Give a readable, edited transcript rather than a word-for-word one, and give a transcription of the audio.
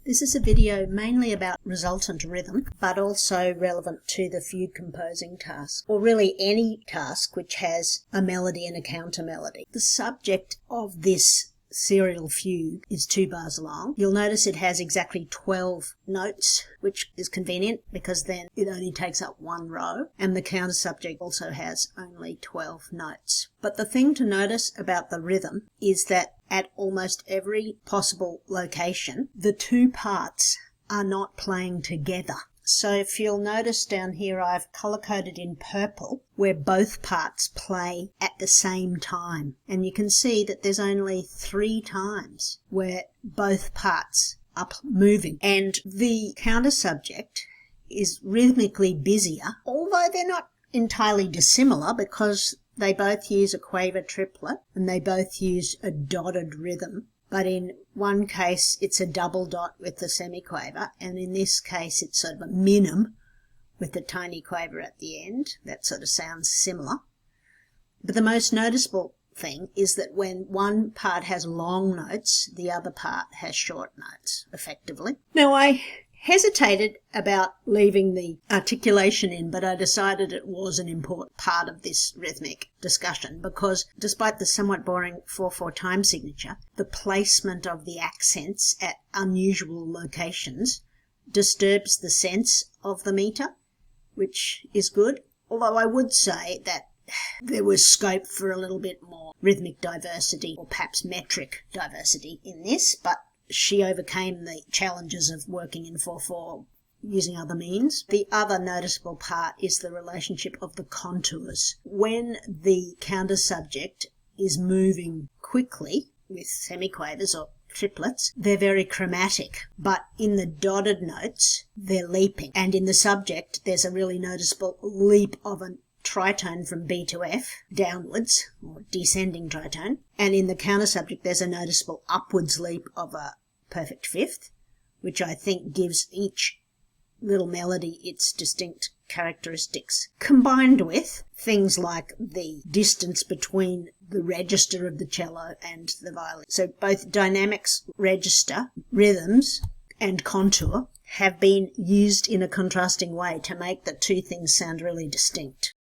This is a video mainly about resultant rhythm, but also relevant to the fugue composing task, or really any task which has a melody and a counter melody. The subject of this serial fugue is 2 bars long. You'll notice it has exactly 12 notes, which is convenient because then it only takes up 1 row, and the counter subject also has only 12 notes. But the thing to notice about the rhythm is that at almost every possible location, the 2 parts are not playing together. So if you'll notice down here, I've color-coded in purple where both parts play at the same time. And you can see that there's only 3 times where both parts are moving. And the counter subject is rhythmically busier, although they're not entirely dissimilar because they both use a quaver triplet and they both use a dotted rhythm. But in one case, it's a double dot with the semiquaver, and in this case, it's sort of a minim with the tiny quaver at the end. That sort of sounds similar. But the most noticeable thing is that when one part has long notes, the other part has short notes, effectively. Now, I hesitated about leaving the articulation in, but I decided it was an important part of this rhythmic discussion because despite the somewhat boring 4/4 time signature, the placement of the accents at unusual locations disturbs the sense of the meter, which is good. Although I would say that there was scope for a little bit more rhythmic diversity or perhaps metric diversity in this, but she overcame the challenges of working in 4/4 using other means. The other noticeable part is the relationship of the contours. When the counter subject is moving quickly with semiquavers or triplets, they're very chromatic, but in the dotted notes, they're leaping. And in the subject, there's a really noticeable leap of a tritone from B to F downwards, or descending tritone, and in the counter subject there's a noticeable upwards leap of a perfect fifth, which I think gives each little melody its distinct characteristics, combined with things like the distance between the register of the cello and the violin. So both dynamics, register, rhythms and contour have been used in a contrasting way to make the 2 things sound really distinct.